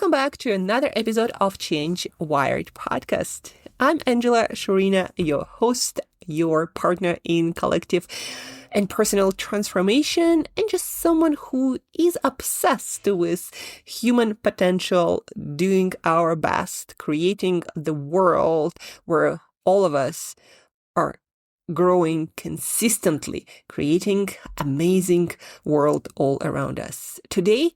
Welcome back to another episode of Change Wired podcast. I'm Angela Shurina, your host, your partner in collective and personal transformation, and just someone who is obsessed with human potential, doing our best, creating the world where all of us are growing consistently, creating amazing world all around us. Today,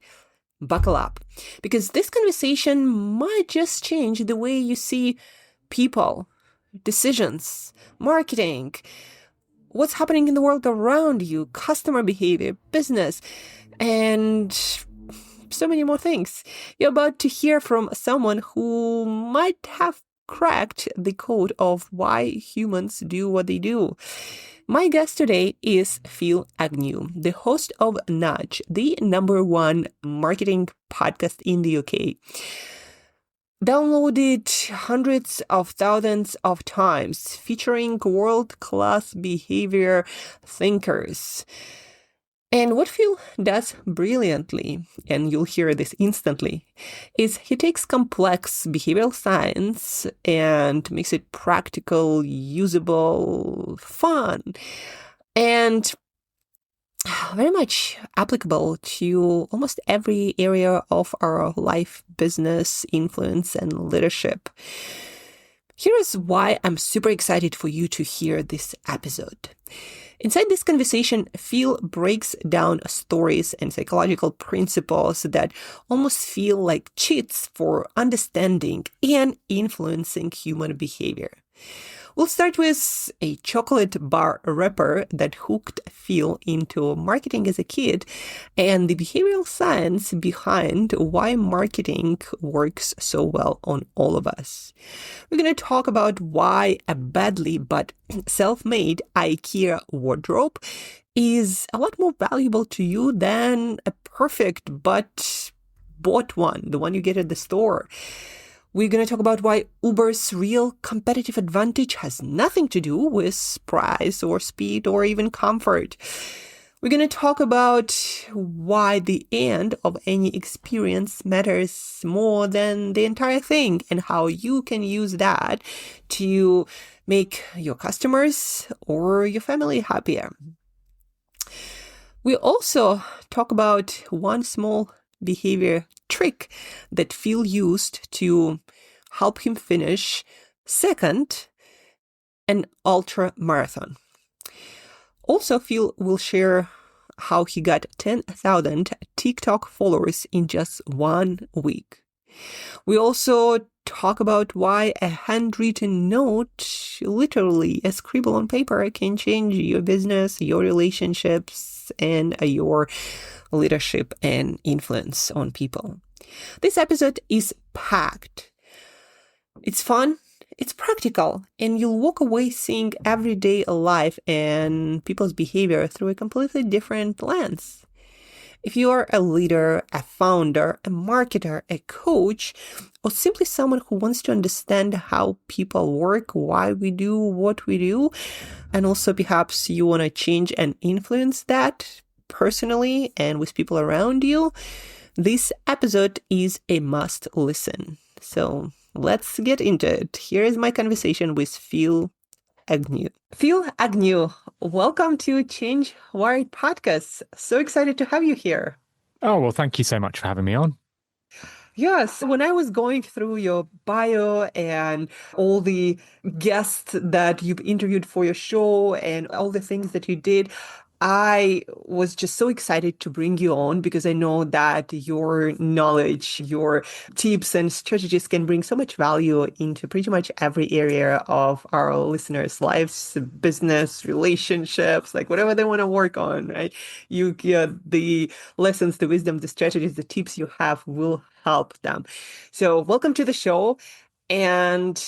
buckle up, because this conversation might just change the way you see people, decisions, marketing, what's happening in the world around you, customer behavior, business, and so many more things. You're about to hear from someone who might have cracked the code of why humans do what they do. My guest today is Phill Agnew, the host of Nudge, the #1 marketing podcast in the UK. Downloaded hundreds of thousands of times, featuring world-class behavior thinkers. And what Phill does brilliantly, and you'll hear this instantly, is he takes complex behavioral science and makes it practical, usable, fun, and very much applicable to almost every area of our life, business, influence, and leadership. Here is why I'm super excited for you to hear this episode. Inside this conversation, Phill breaks down stories and psychological principles that almost feel like cheats for understanding and influencing human behavior. We'll start with a chocolate bar wrapper that hooked Phill into marketing as a kid and the behavioral science behind why marketing works so well on all of us. We're going to talk about why a badly but self-made IKEA wardrobe is a lot more valuable to you than a perfect but bought one, the one you get at the store. We're going to talk about why Uber's real competitive advantage has nothing to do with price or speed or even comfort. We're going to talk about why the end of any experience matters more than the entire thing and how you can use that to make your customers or your family happier. We also talk about one small behavior trick that Phill used to help him finish second an ultra marathon. Also, Phill will share how he got 10,000 TikTok followers in just 1 week. We also talk about why a handwritten note, literally a scribble on paper, can change your business, your relationships, and your leadership and influence on people. This episode is packed. It's fun, it's practical, and you'll walk away seeing everyday life and people's behavior through a completely different lens. If you are a leader, a founder, a marketer, a coach, or simply someone who wants to understand how people work, why we do what we do, and also perhaps you want to change and influence that personally and with people around you, this episode is a must listen. So let's get into it. Here is my conversation with Phill Agnew. Phill Agnew, welcome to Change Wired Podcast. So excited to have you here. Oh, well, thank you so much for having me on. Yes, when I was going through your bio and all the guests that you've interviewed for your show and all the things that you did, I was just so excited to bring you on because I know that your knowledge, your tips and strategies can bring so much value into pretty much every area of our listeners' lives, business, relationships, like whatever they want to work on, right? You get the lessons, the wisdom, the strategies, the tips you have will help them. So welcome to the show. And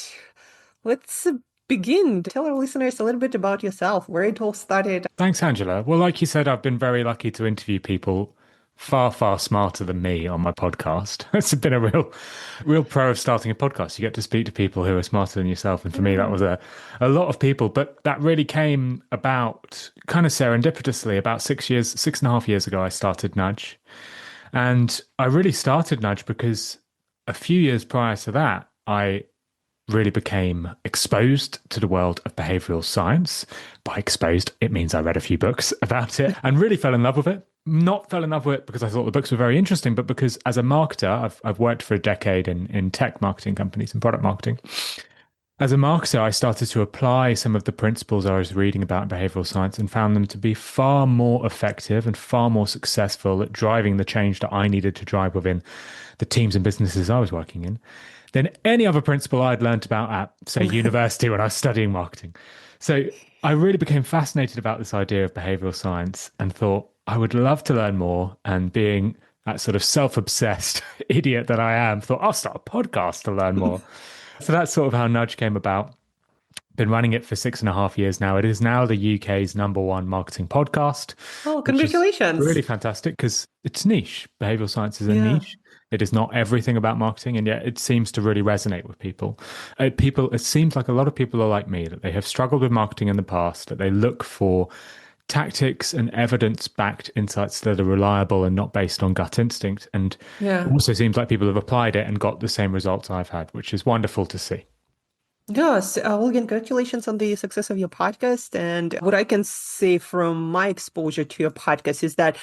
let's begin. Tell our listeners a little bit about yourself, where it all started. Thanks, Angela. Well, like you said, I've been very lucky to interview people far, far smarter than me on my podcast. It's been a real pro of starting a podcast. You get to speak to people who are smarter than yourself. And for me, that was a lot of people. But that really came about kind of serendipitously. About 6.5 years ago, I started Nudge. And I really started Nudge because a few years prior to that, I really became exposed to the world of behavioral science. By exposed, it means I read a few books about it and really fell in love with it. Not fell in love with it because I thought the books were very interesting, but because as a marketer, I've worked for a decade in tech marketing companies and product marketing. As a marketer, I started to apply some of the principles I was reading about in behavioral science and found them to be far more effective and far more successful at driving the change that I needed to drive within the teams and businesses I was working in than any other principle I'd learned about at, say, university when I was studying marketing. So I really became fascinated about this idea of behavioral science and thought I would love to learn more. And being that sort of self-obsessed idiot that I am, thought I'll start a podcast to learn more. So that's sort of how Nudge came about. Been running it for 6.5 years now. It is now the UK's #1 marketing podcast, Oh, which is congratulations. really fantastic because it's niche. Behavioral science is a Yeah. niche. It is not everything about marketing, and yet it seems to really resonate with people. It seems like a lot of people are like me, that they have struggled with marketing in the past, that they look for tactics and evidence-backed insights that are reliable and not based on gut instinct. And it Yeah. also seems like people have applied it and got the same results I've had, which is wonderful to see. Yes, well, again, congratulations on the success of your podcast. And what I can say from my exposure to your podcast is that,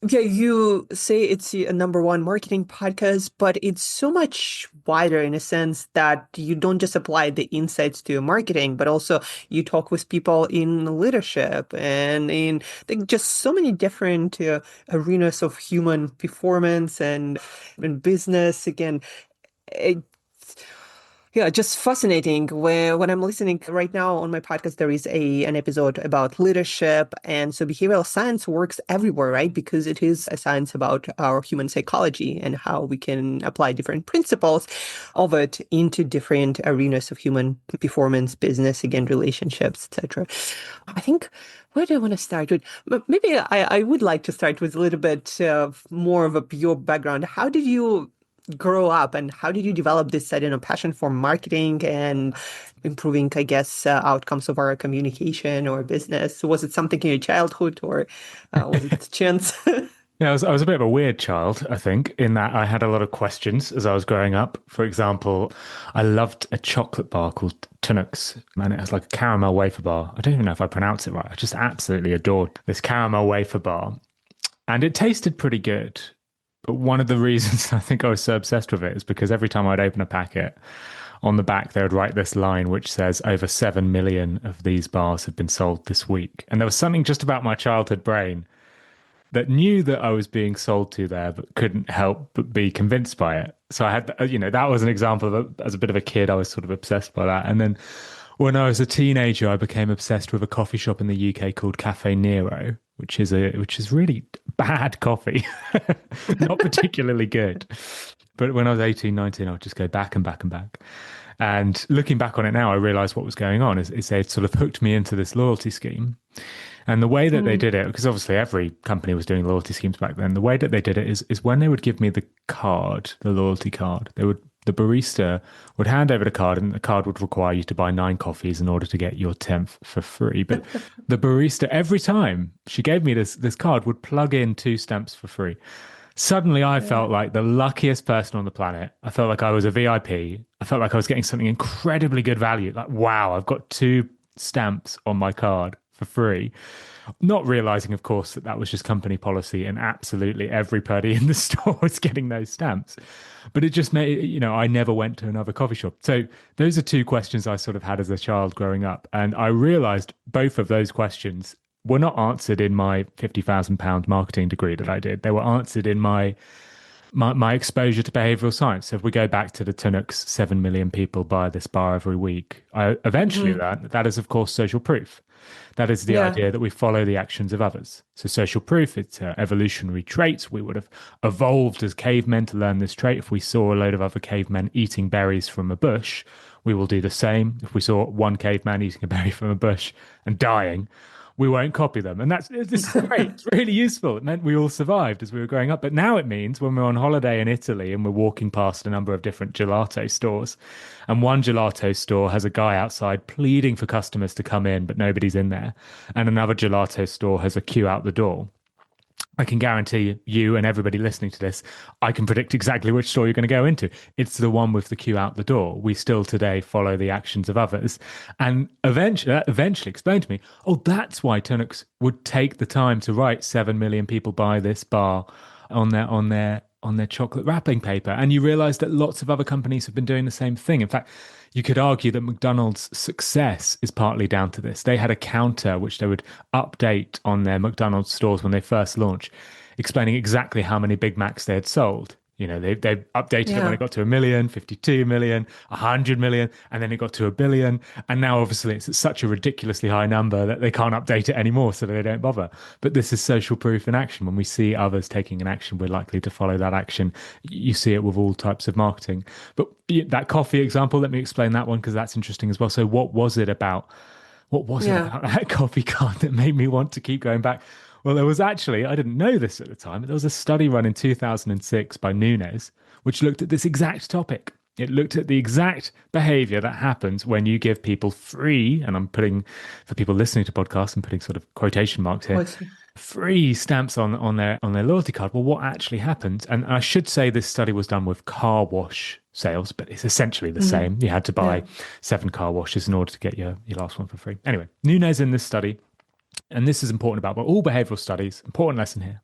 yeah, you say it's a #1 marketing podcast, but it's so much wider in a sense that you don't just apply the insights to your marketing, but also you talk with people in leadership and in like, just so many different arenas of human performance and business. Again, it, yeah, just fascinating. Where when I'm listening right now on my podcast, there is an episode about leadership, and so behavioral science works everywhere, right? Because it is a science about our human psychology and how we can apply different principles of it into different arenas of human performance, business, again, relationships, etc. I think where do I want to start with? Maybe I would like to start with a little bit more of a pure background. How did you grow up and how did you develop this, I don't know, passion for marketing and improving, I guess, outcomes of our communication or business? Was it something in your childhood or was it chance? Yeah, I was a bit of a weird child, I think, in that I had a lot of questions as I was growing up. For example, I loved a chocolate bar called Tunnocks, and it has like a caramel wafer bar. I don't even know if I pronounce it right. I just absolutely adored this caramel wafer bar, and it tasted pretty good. But one of the reasons I think I was so obsessed with it is because every time I'd open a packet, on the back they would write this line which says over 7 million of these bars have been sold this week. And there was something just about my childhood brain that knew that I was being sold to there, but couldn't help but be convinced by it. So I had, that was an example of, as a bit of a kid, I was sort of obsessed by that. And then when I was a teenager, I became obsessed with a coffee shop in the UK called Cafe Nero, which is really bad coffee, not particularly good. But when I was 18, 19, I would just go back and back and back. And looking back on it now, I realized what was going on is they'd sort of hooked me into this loyalty scheme. And the way that they Mm. did it, because obviously every company was doing loyalty schemes back then, the way that they did it is when they would give me the card, the loyalty card, the barista would hand over the card, and the card would require you to buy 9 coffees in order to get your 10th for free. But the barista, every time she gave me this card, would plug in 2 stamps for free. Suddenly, I Yeah. felt like the luckiest person on the planet. I felt like I was a VIP. I felt like I was getting something incredibly good value. Like, wow, I've got 2 stamps on my card for free. Not realizing, of course, that that was just company policy and absolutely everybody in the store was getting those stamps. But it just made, I never went to another coffee shop. So those are 2 questions I sort of had as a child growing up. And I realized both of those questions were not answered in my £50,000 marketing degree that I did. They were answered in my exposure to behavioral science. So if we go back to the Tunnocks, 7 million people buy this bar every week. I eventually Hmm. learned that is, of course, social proof. That is the Yeah. idea that we follow the actions of others. So social proof, it's an evolutionary trait. We would have evolved as cavemen to learn this trait. If we saw a load of other cavemen eating berries from a bush, we will do the same. If we saw one caveman eating a berry from a bush and dying, we won't copy them. And this is great. It's really useful. It meant we all survived as we were growing up. But now it means when we're on holiday in Italy and we're walking past a number of different gelato stores, and one gelato store has a guy outside pleading for customers to come in, but nobody's in there, and another gelato store has a queue out the door. I can guarantee you and everybody listening to this, I can predict exactly which store you're going to go into. It's the one with the queue out the door. We still today follow the actions of others. And eventually explained to me, oh, that's why Tunnocks would take the time to write 7 million people buy this bar on their chocolate wrapping paper. And you realize that lots of other companies have been doing the same thing. In fact, you could argue that McDonald's success is partly down to this. They had a counter which they would update on their McDonald's stores when they first launched, explaining exactly how many Big Macs they had sold. They updated it when it Yeah. got to a million, 52 million, 100 million, and then it got to a billion. And now, obviously, it's at such a ridiculously high number that they can't update it anymore, so they don't bother. But this is social proof in action. When we see others taking an action, we're likely to follow that action. You see it with all types of marketing. But that coffee example, let me explain that one because that's interesting as well. So, what was it about? What was it Yeah. about that coffee card that made me want to keep going back? Well, there was actually, I didn't know this at the time, but there was a study run in 2006 by Nunes, which looked at this exact topic. It looked at the exact behavior that happens when you give people free, and I'm putting, for people listening to podcasts, I'm putting sort of quotation marks Oh, here, I see. free stamps on their loyalty card. Well, what actually happens? And I should say this study was done with car wash sales, but it's essentially the Hmm. same. You had to buy Yeah. 7 car washes in order to get your last one for free. Anyway, Nunes in this study, and this is important about all behavioral studies, important lesson here.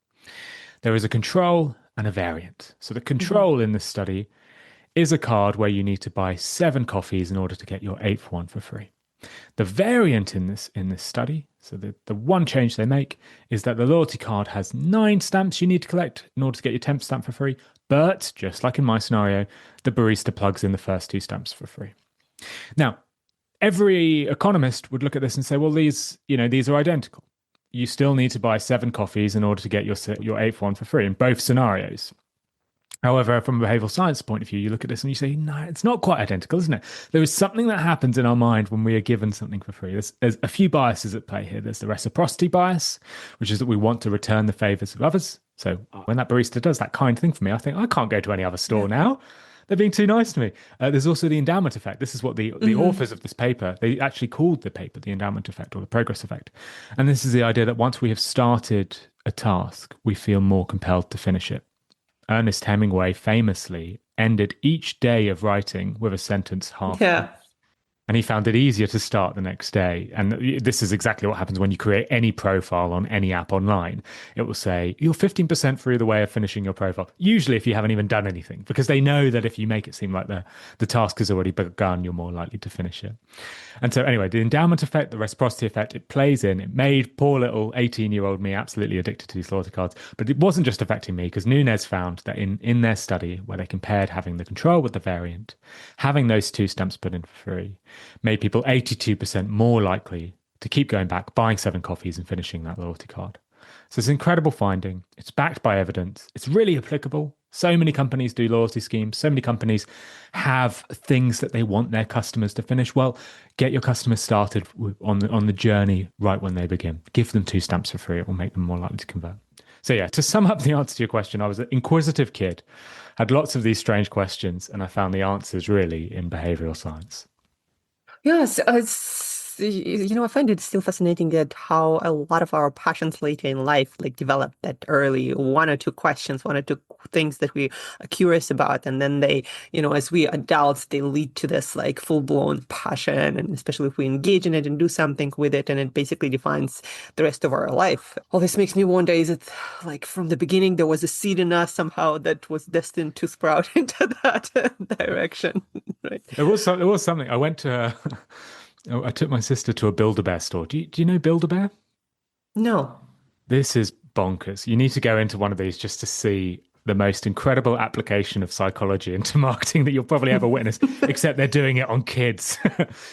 There is a control and a variant. So the Hmm. control in this study is a card where you need to buy 7 coffees in order to get your eighth one for free. The variant in this study, so the one change they make is that the loyalty card has 9 stamps you need to collect in order to get your 10th stamp for free. But just like in my scenario, the barista plugs in the first 2 stamps for free. Now, every economist would look at this and say, well, these are identical. You still need to buy 7 coffees in order to get your eighth one for free in both scenarios. However, from a behavioral science point of view, you look at this and you say, no, it's not quite identical, isn't it? There is something that happens in our mind when we are given something for free. There's a few biases at play here. There's the reciprocity bias, which is that we want to return the favors of others. So when that barista does that kind thing for me, I think I can't go to any other store Yeah. now. They're being too nice to me. There's also the endowment effect. This is what the Hmm. authors of this paper, they actually called the paper the endowment effect or the progress effect. And this is the idea that once we have started a task, we feel more compelled to finish it. Ernest Hemingway famously ended each day of writing with a sentence half Yeah. finished. And he found it easier to start the next day. And this is exactly what happens when you create any profile on any app online. It will say, you're 15% through the way of finishing your profile. Usually, if you haven't even done anything, because they know that if you make it seem like the task has already begun, you're more likely to finish it. And so, anyway, the endowment effect, the reciprocity effect, it plays in. It made poor little 18-year-old me absolutely addicted to these loyalty cards. But it wasn't just affecting me, because Nunes found that in their study, where they compared having the control with the variant, having those 2 stamps put in for free made people 82% more likely to keep going back, buying 7 coffees and finishing that loyalty card. So it's an incredible finding. It's backed by evidence. It's really applicable. So many companies do loyalty schemes. So many companies have things that they want their customers to finish. Well, get your customers started on the journey right when they begin. Give them 2 stamps for free. It will make them more likely to convert. So yeah, to sum up the answer to your question, I was an inquisitive kid, had lots of these strange questions, and I found the answers really in behavioral science. Yes, I find it still fascinating that how a lot of our passions later in life like develop that early one or two questions, one or two things that we are curious about, and then they, as we adults, they lead to this like full-blown passion, and especially if we engage in it and do something with it, and it basically defines the rest of our life. All this makes me wonder, is it like from the beginning there was a seed in us somehow that was destined to sprout into that direction, right? There was something. I went to. I took my sister to a Build-A-Bear store. Do you know Build-A-Bear? No. This is bonkers. You need to go into one of these just to see the most incredible application of psychology into marketing that you'll probably ever witness, except they're doing it on kids.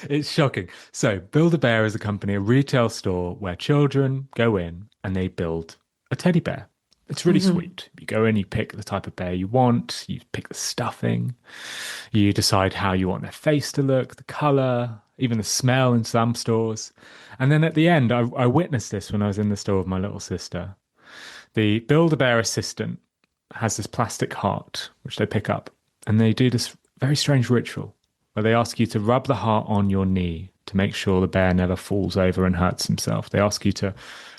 It's shocking. So, Build-A-Bear is a company, a retail store where children go in and they build a teddy bear. It's really Hmm. sweet. You go in, you pick the type of bear you want, you pick the stuffing, you decide how you want their face to look, the color, even the smell in some stores. And then at the end, I witnessed this when I was in the store with my little sister. The Build-A-Bear assistant has this plastic heart, which they pick up, and they do this very strange ritual where they ask you to rub the heart on your knee to make sure the bear never falls over and hurts himself. They ask you to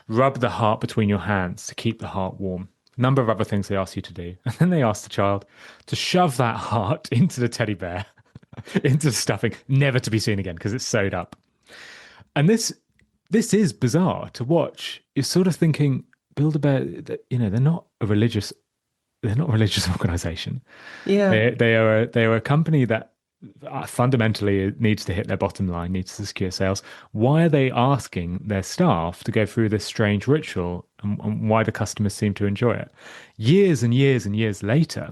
rub the heart between your hands to keep the heart warm. A number of other things they ask you to do. And then they ask the child to shove that heart into the teddy bear, into the stuffing, never to be seen again because it's sewed up. And this is bizarre to watch. You're sort of thinking, Build-A-Bear, they're not a religious organization. Yeah. They are a company that fundamentally needs to hit their bottom line, needs to secure sales. Why are they asking their staff to go through this strange ritual, and why do customers seem to enjoy it? Years and years and years later,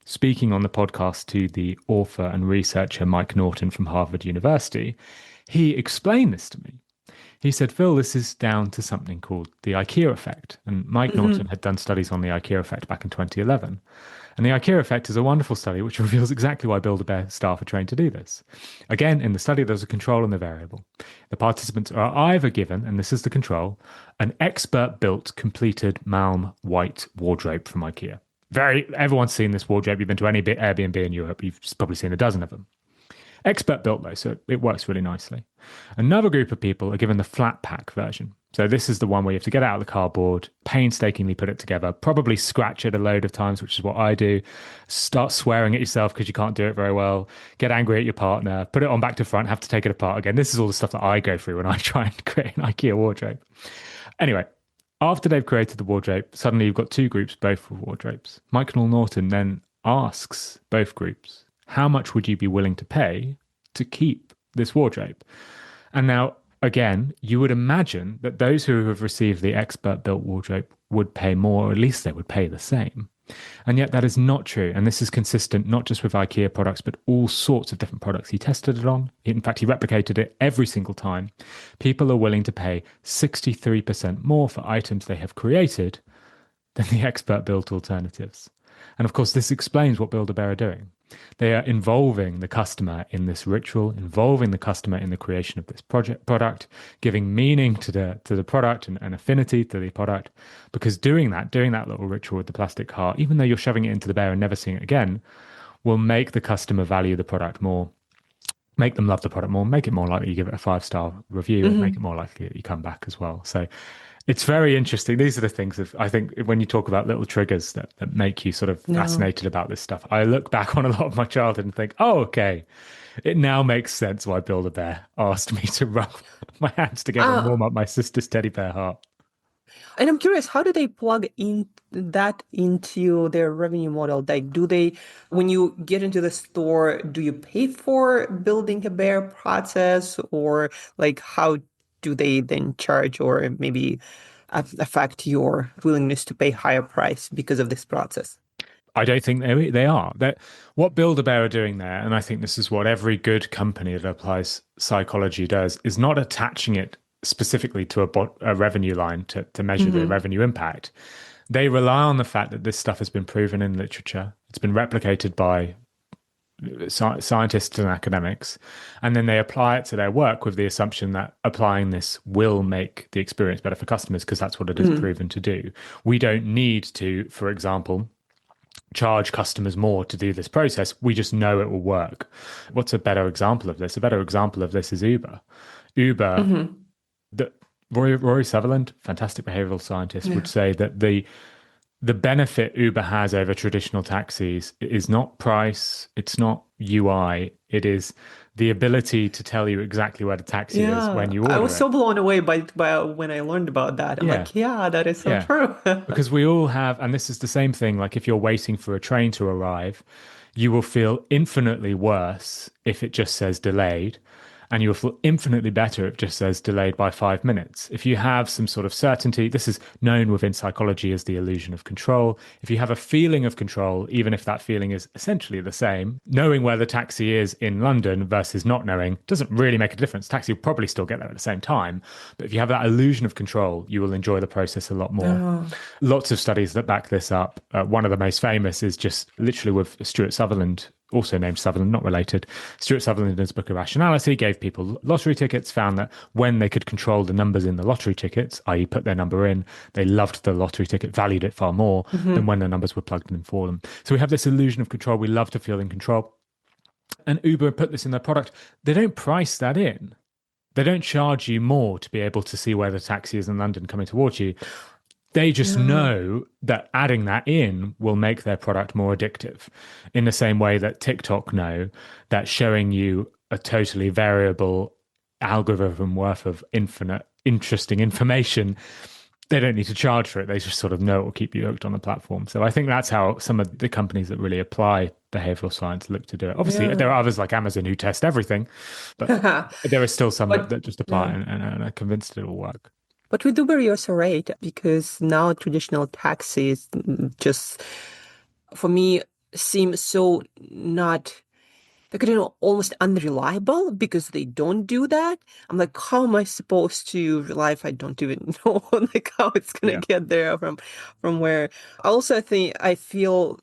speaking on the podcast to the author and researcher Mike Norton from Harvard University, he explained this to me. He said, Phill, this is down to something called the IKEA effect. And Mike Norton had done studies on the IKEA effect back in 2011. And the IKEA effect is a wonderful study which reveals exactly why Build-A-Bear staff are trained to do this. Again, in the study, there's a control and a variable. The participants are either given, and this is the control, an expert-built, completed Malm white wardrobe from IKEA. Everyone's seen this wardrobe. You've been to any Airbnb in Europe, you've probably seen a dozen of them. Expert built though, so it works really nicely. Another group of people are given the flat pack version. So this is the one where you have to get out of the cardboard, painstakingly put it together, probably scratch it a load of times, which is what I do. Start swearing at yourself because you can't do it very well. Get angry at your partner, put it on back to front, have to take it apart again. This is all the stuff that I go through when I try and create an IKEA wardrobe. Anyway, after they've created the wardrobe, suddenly you've got two groups, both with wardrobes. Michael Norton then asks both groups, how much would you be willing to pay to keep this wardrobe? And now, again, you would imagine that those who have received the expert built wardrobe would pay more, or at least they would pay the same. And yet that is not true. And this is consistent not just with IKEA products, but all sorts of different products he tested it on. In fact, he replicated it every single time. People are willing to pay 63% more for items they have created than the expert built alternatives. And of course, this explains what Build-A-Bear are doing. They are involving the customer in this ritual, involving the customer in the creation of this product, giving meaning to the product and affinity to the product. Because doing that little ritual with the plastic heart, even though you're shoving it into the bear and never seeing it again, will make the customer value the product more, make them love the product more, make it more likely you give it a 5-star review, and make it more likely that you come back as well. So it's very interesting. These are the things that I think when you talk about little triggers that make you sort of fascinated about this stuff. I look back on a lot of my childhood and think, oh, okay, it now makes sense why Build-A-Bear asked me to rub my hands together and warm up my sister's teddy bear heart. And I'm curious, how do they plug in that into their revenue model? Like, when you get into the store, do you pay for building a bear process, or like how do they then charge or maybe affect your willingness to pay higher price because of this process? I don't think they are. What Build-A-Bear are doing there, and I think this is what every good company that applies psychology does, is not attaching it specifically to a revenue line to measure the revenue impact. They rely on the fact that this stuff has been proven in literature. It's been replicated by scientists and academics, and then they apply it to their work with the assumption that applying this will make the experience better for customers because that's what it is proven to do. We don't need to, for example, charge customers more to do this process. We just know it will work. What's a better example of this? A better example of this is Uber. Rory Sutherland, fantastic behavioral scientist, would say that the benefit Uber has over traditional taxis is not price, it's not UI, it is the ability to tell you exactly where the taxi is when you order it. I was so blown away by when I learned about that. I'm like, that is so true. Because we all have, and this is the same thing, like if you're waiting for a train to arrive, you will feel infinitely worse if it just says delayed. And you'll feel infinitely better if it just says delayed by 5 minutes. If you have some sort of certainty, this is known within psychology as the illusion of control. If you have a feeling of control, even if that feeling is essentially the same, knowing where the taxi is in London versus not knowing doesn't really make a difference. Taxi will probably still get there at the same time. But if you have that illusion of control, you will enjoy the process a lot more. Lots of studies that back this up. One of the most famous is just literally with Stuart Sutherland, also named Sutherland, not related. Stuart Sutherland in his book Irrationality gave people lottery tickets, found that when they could control the numbers in the lottery tickets, i.e. put their number in, they loved the lottery ticket, valued it far more than when the numbers were plugged in for them. So we have this illusion of control. We love to feel in control. And Uber put this in their product. They don't price that in. They don't charge you more to be able to see where the taxi is in London coming towards you. They just Yeah. know that adding that in will make their product more addictive, in the same way that TikTok know that showing you a totally variable algorithm worth of infinite interesting information, they don't need to charge for it. They just sort of know it will keep you hooked on the platform. So I think that's how some of the companies that really apply behavioral science look to do it. Obviously, there Yeah. are others like Amazon who test everything, but there are still some that, But that just apply yeah. and are convinced it will work. But with Uber, you're so right, because now traditional taxis just, for me, seem so not, they're getting almost unreliable because they don't do that. I'm like, how am I supposed to rely if I don't even know like how it's gonna Yeah. get there from where? Also, I think I feel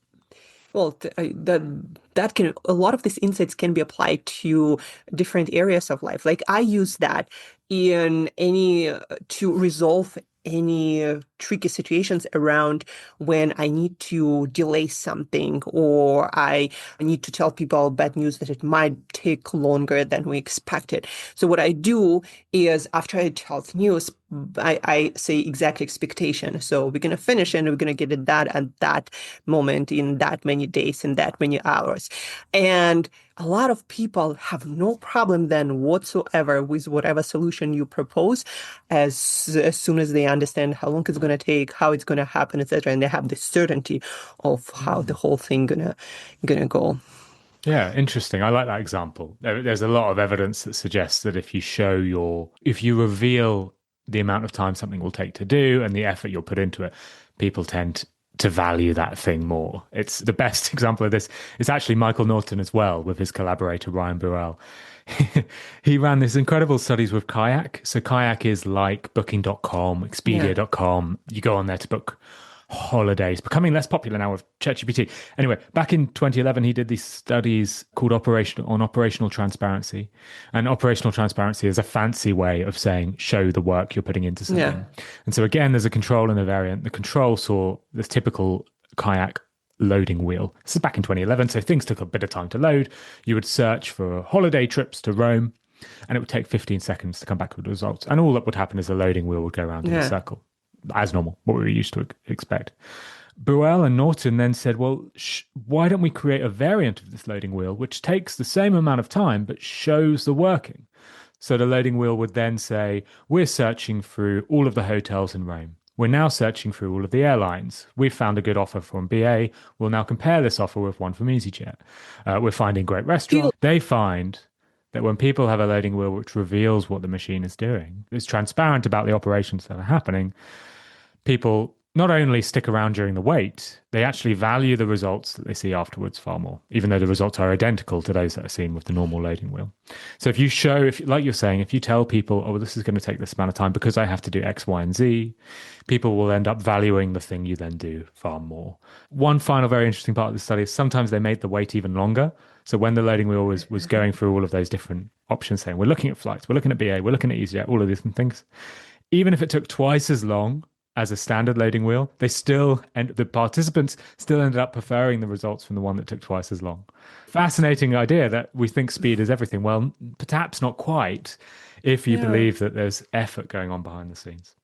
well, that can a lot of these insights can be applied to different areas of life. Like I use that in any to resolve any tricky situations around when I need to delay something or I need to tell people bad news that it might take longer than we expected. So what I do is after I tell the news, I say exact expectation. So we're gonna finish and we're gonna get it that at that moment in that many days, in that many hours. And a lot of people have no problem then whatsoever with whatever solution you propose as soon as they understand how long it's going to take, how it's going to happen, etc. And they have the certainty of how the Mm. whole thing gonna go. Yeah, interesting. I like that example. There's a lot of evidence that suggests that if you reveal the amount of time something will take to do and the effort you'll put into it, people tend to value that thing more. It's the best example of this is actually Michael Norton as well, with his collaborator Ryan Burrell. He ran this incredible studies with Kayak. So Kayak is like booking.com, Yeah. expedia.com. You go on there to book holidays, becoming less popular now with ChatGPT. Anyway, back in 2011, he did these studies called operational transparency. And operational transparency is a fancy way of saying show the work you're putting into Yeah. something. And so again, there's a control and a variant. The control saw the typical Kayak loading wheel. This is back in 2011, so things took a bit of time to load. You would search for holiday trips to Rome, and it would take 15 seconds to come back with the results. And all that would happen is the loading wheel would go around in a Yeah. circle, as normal, what we were used to expect. Burrell and Norton then said, well, why don't we create a variant of this loading wheel, which takes the same amount of time, but shows the working? So the loading wheel would then say, we're searching through all of the hotels in Rome. We're now searching through all of the airlines. We've found a good offer from BA. We'll now compare this offer with one from EasyJet. We're finding great Feel restaurants. They find that when people have a loading wheel which reveals what the machine is doing, is transparent about the operations that are happening, people not only stick around during the wait, they actually value the results that they see afterwards far more, even though the results are identical to those that are seen with the normal loading wheel. So if you show, if like you're saying, if you tell people, oh, this is going to take this amount of time because I have to do X, Y, and Z, people will end up valuing the thing you then do far more. One final very interesting part of the study is sometimes they made the wait even longer. So when the loading wheel was going through all of those different options, saying we're looking at flights, we're looking at BA, we're looking at EasyJet, all of these different things, even if it took twice as long as a standard loading wheel, and the participants still ended up preferring the results from the one that took twice as long. Fascinating idea that we think speed is everything. Well, perhaps not quite if you yeah. believe that there's effort going on behind the scenes.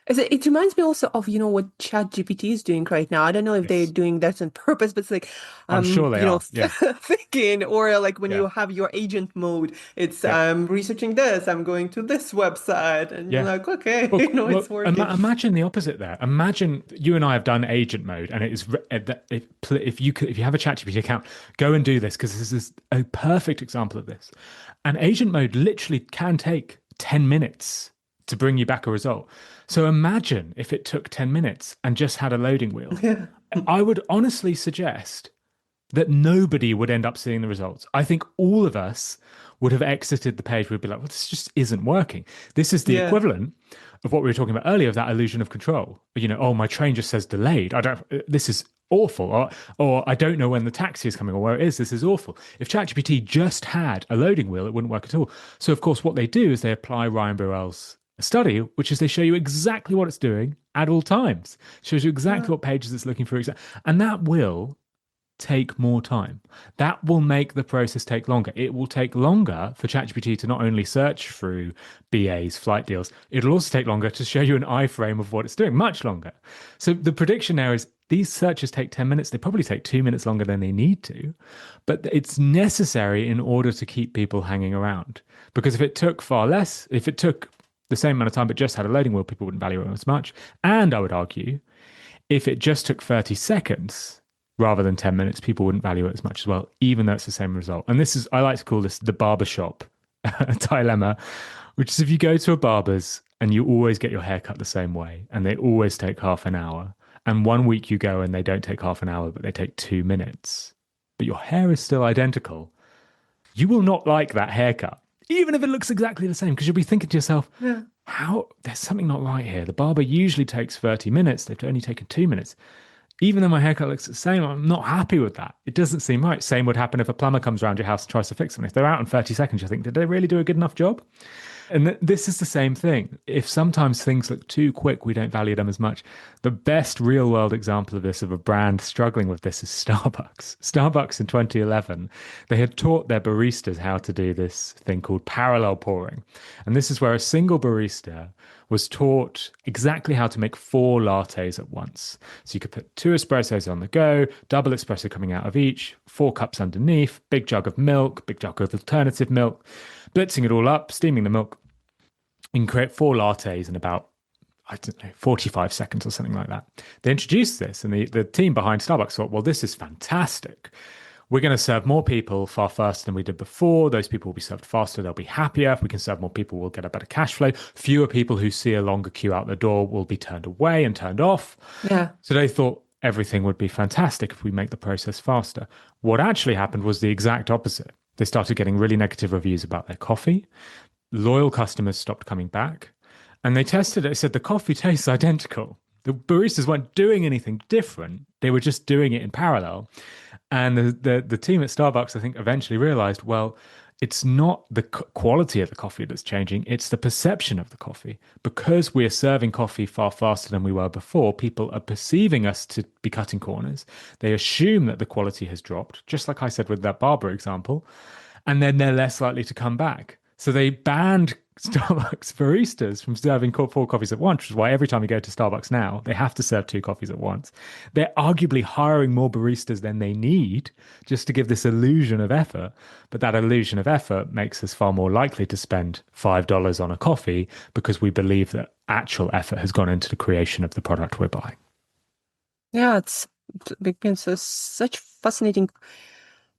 It reminds me also of, what ChatGPT is doing right now. I don't know if they're Yes. doing that on purpose, but it's like, I'm sure they are. Yeah. thinking, or like when Yeah. you have your agent mode, it's Yeah. I'm researching this, I'm going to this website, and you're Yeah. like, okay, Well, it's well, working. imagine the opposite there. Imagine you and I have done agent mode, and it is if you have a ChatGPT account, go and do this because this is a perfect example of this. And agent mode literally can take 10 minutes to bring you back a result. So imagine if it took 10 minutes and just had a loading wheel. Yeah. I would honestly suggest that nobody would end up seeing the results. I think all of us would have exited the page. We'd be like, well, this just isn't working. This is the Yeah. equivalent of what we were talking about earlier, of that illusion of control. Oh, my train just says delayed. This is awful. Or I don't know when the taxi is coming or where it is. This is awful. If ChatGPT just had a loading wheel, it wouldn't work at all. So, of course, what they do is they apply Ryan Burrell's study, which is they show you exactly what it's doing at all times. Shows you exactly Yeah. what pages it's looking for. And that will take more time. That will make the process take longer. It will take longer for ChatGPT to not only search through BAs, flight deals, it'll also take longer to show you an iframe of what it's doing, much longer. So the prediction now is these searches take 10 minutes. They probably take 2 minutes longer than they need to, but it's necessary in order to keep people hanging around. Because if it took far less, if it took the same amount of time but just had a loading wheel, people wouldn't value it as much. And I would argue, if it just took 30 seconds, rather than 10 minutes, people wouldn't value it as much as well, even though it's the same result. And this is, I like to call this the barbershop dilemma, which is if you go to a barber's and you always get your hair cut the same way and they always take half an hour, and one week you go and they don't take half an hour, but they take 2 minutes, but your hair is still identical, you will not like that haircut, even if it looks exactly the same, because you'll be thinking to yourself, Yeah. how, there's something not right here. The barber usually takes 30 minutes. They've only taken 2 minutes. Even though my haircut looks the same, I'm not happy with that. It doesn't seem right. Same would happen if a plumber comes around your house and tries to fix something. If they're out in 30 seconds, you think, did they really do a good enough job? And this is the same thing. If sometimes things look too quick, we don't value them as much. The best real world example of this, of a brand struggling with this, is Starbucks. Starbucks in 2011, they had taught their baristas how to do this thing called parallel pouring. And this is where a single barista was taught exactly how to make 4 lattes at once. So you could put 2 espressos on the go, double espresso coming out of each, 4 cups underneath, big jug of milk, big jug of alternative milk, blitzing it all up, steaming the milk, and create 4 lattes in about, I don't know, 45 seconds or something like that. They introduced this, and the team behind Starbucks thought, well, this is fantastic. We're going to serve more people far faster than we did before. Those people will be served faster. They'll be happier. If we can serve more people, we'll get a better cash flow. Fewer people who see a longer queue out the door will be turned away and turned off. Yeah. So they thought everything would be fantastic if we make the process faster. What actually happened was the exact opposite. They started getting really negative reviews about their coffee. Loyal customers stopped coming back. And they tested it. They said the coffee tastes identical. The baristas weren't doing anything different. They were just doing it in parallel. And the team at Starbucks, I think, eventually realized, well, it's not the quality of the coffee that's changing, it's the perception of the coffee. Because we are serving coffee far faster than we were before, people are perceiving us to be cutting corners. They assume that the quality has dropped, just like I said with that barber example, and then they're less likely to come back. So they banned Starbucks baristas from serving 4 coffees at once, which is why every time you go to Starbucks now, they have to serve 2 coffees at once. They're arguably hiring more baristas than they need just to give this illusion of effort. But that illusion of effort makes us far more likely to spend $5 on a coffee because we believe that actual effort has gone into the creation of the product we're buying. Yeah, it's such fascinating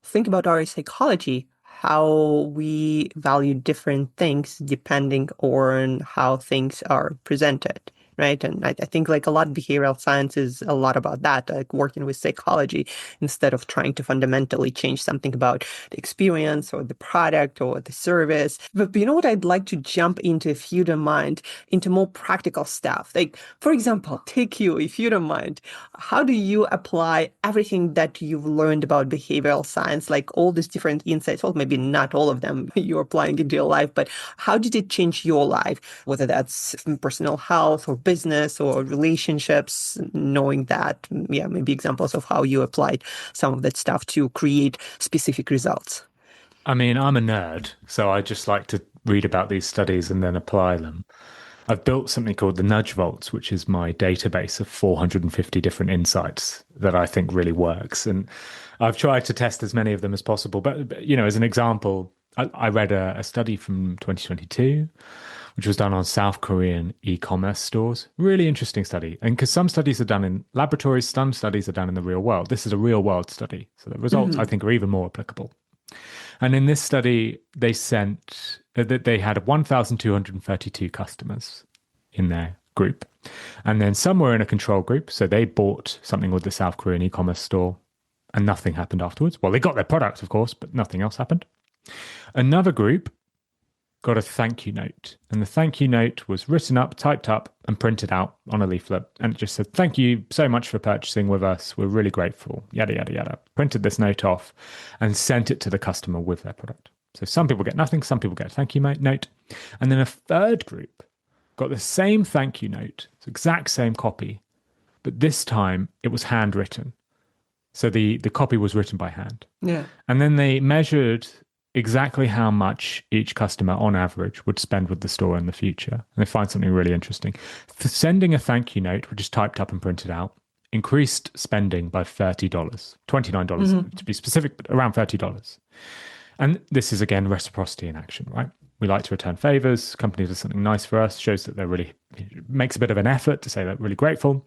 think about our psychology, how we value different things depending on how things are presented, right? And I think like a lot of behavioral science is a lot about that, like working with psychology instead of trying to fundamentally change something about the experience or the product or the service. But you know what I'd like to jump into, if you don't mind, into more practical stuff. Like, for example, take you, if you don't mind, how do you apply everything that you've learned about behavioral science, like all these different insights, well, maybe not all of them you're applying into your life, but how did it change your life, whether that's personal health or business or relationships, knowing that, yeah, maybe examples of how you applied some of that stuff to create specific results? I mean, I'm a nerd, so I just like to read about these studies and then apply them. I've built something called the Nudge Vaults, which is my database of 450 different insights that I think really works. And I've tried to test as many of them as possible. But you know, as an example, I read a study from 2022, which was done on South Korean e-commerce stores. Really interesting study. And because some studies are done in laboratories, some studies are done in the real world. This is a real world study. So the results, I think, are even more applicable. And in this study, they had 1,232 customers in their group. And then some were in a control group. So they bought something with the South Korean e-commerce store and nothing happened afterwards. Well, they got their product, of course, but nothing else happened. Another group got a thank you note. And the thank you note was written up, typed up, and printed out on a leaflet. And it just said, thank you so much for purchasing with us. We're really grateful. Yada, yada, yada. Printed this note off and sent it to the customer with their product. So some people get nothing, some people get a thank you note. And then a third group got the same thank you note, exact same copy, but this time it was handwritten. So the copy was written by hand. Yeah. And then they measured exactly how much each customer on average would spend with the store in the future. And they find something really interesting. Sending a thank you note, which is typed up and printed out, increased spending by $30, $29 to be specific, but around $30. And this is again reciprocity in action, right? We like to return favors. Company does something nice for us, shows that they're really, makes a bit of an effort to say they're really grateful.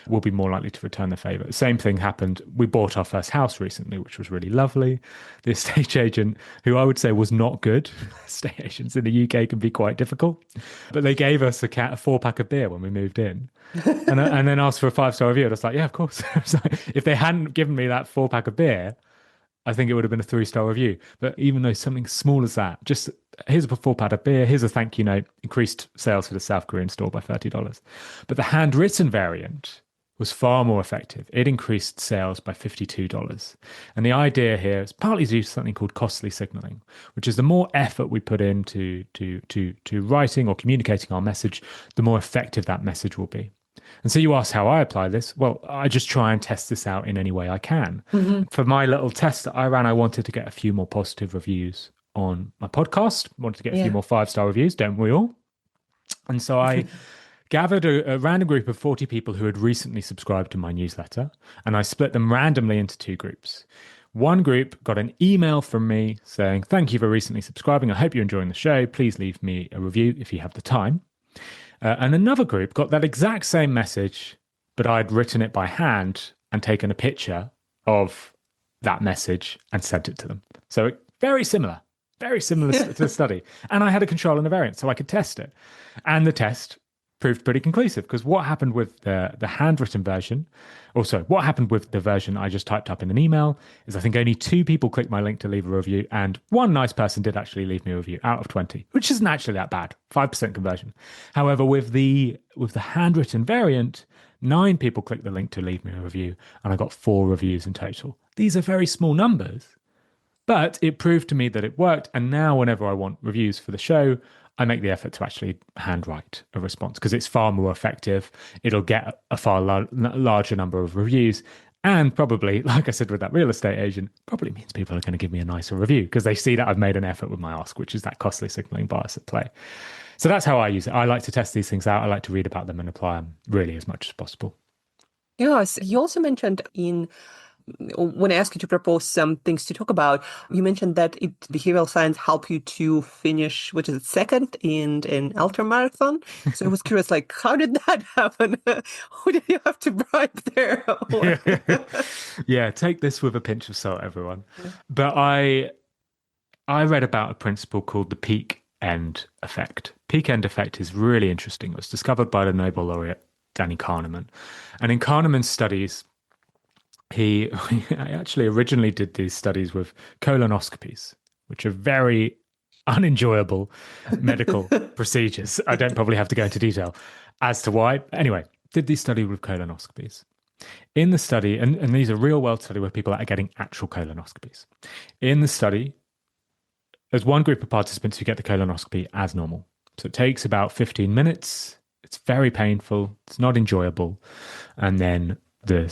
We'll be more likely to return the favor. The same thing happened. We bought our first house recently, which was really lovely. The estate agent, who I would say was not good, estate agents in the UK can be quite difficult, but they gave us a 4-pack of beer when we moved in. And then asked for a 5-star review. And I was like, yeah, of course. If they hadn't given me that 4-pack of beer, I think it would have been a 3-star review. But even though something small as that, just here's a 4-pack of beer, here's a thank you note, increased sales for the South Korean store by $30. But the handwritten variant was far more effective. It increased sales by $52. And the idea here is partly due to something called costly signaling, which is the more effort we put into to writing or communicating our message, the more effective that message will be. And so you ask how I apply this. Well, I just try and test this out in any way I can. For my little test that I ran, I wanted to get a few more positive reviews on my podcast, wanted to get a few more 5-star reviews, don't we all? And so I gathered a random group of 40 people who had recently subscribed to my newsletter, and I split them randomly into 2 groups. One group got an email from me saying, thank you for recently subscribing. I hope you're enjoying the show. Please leave me a review if you have the time. And another group got that exact same message, but I'd written it by hand and taken a picture of that message and sent it to them. So very similar to the study. And I had a control and a variance, so I could test it. And the test proved pretty conclusive, because what happened with the handwritten version, also what happened with the version I just typed up in an email, is I think only 2 people clicked my link to leave a review, and 1 nice person did actually leave me a review out of 20, which isn't actually that bad, 5% conversion. However, with the handwritten variant, 9 people clicked the link to leave me a review, and I got 4 reviews in total. These are very small numbers, but it proved to me that it worked. And now whenever I want reviews for the show, I make the effort to actually handwrite a response, because it's far more effective. It'll get a far larger number of reviews. And probably, like I said with that real estate agent, probably means people are going to give me a nicer review because they see that I've made an effort with my ask, which is that costly signaling bias at play. So that's how I use it. I like to test these things out. I like to read about them and apply them really as much as possible. Yes, you also mentioned when I asked you to propose some things to talk about, you mentioned that behavioral science help you to finish, which is it, second in an ultra marathon. So I was curious, like, how did that happen? Who did you have to bribe there? Yeah, take this with a pinch of salt, everyone. But I read about a principle called the peak end effect. Peak end effect is really interesting. It was discovered by the Nobel laureate Danny Kahneman. And in Kahneman's studies, he actually originally did these studies with colonoscopies, which are very unenjoyable medical procedures. I don't probably have to go into detail as to why. Anyway, did these studies with colonoscopies. In the study, and these are real world study where people are getting actual colonoscopies. In the study, there's one group of participants who get the colonoscopy as normal. So it takes about 15 minutes. It's very painful. It's not enjoyable. And then the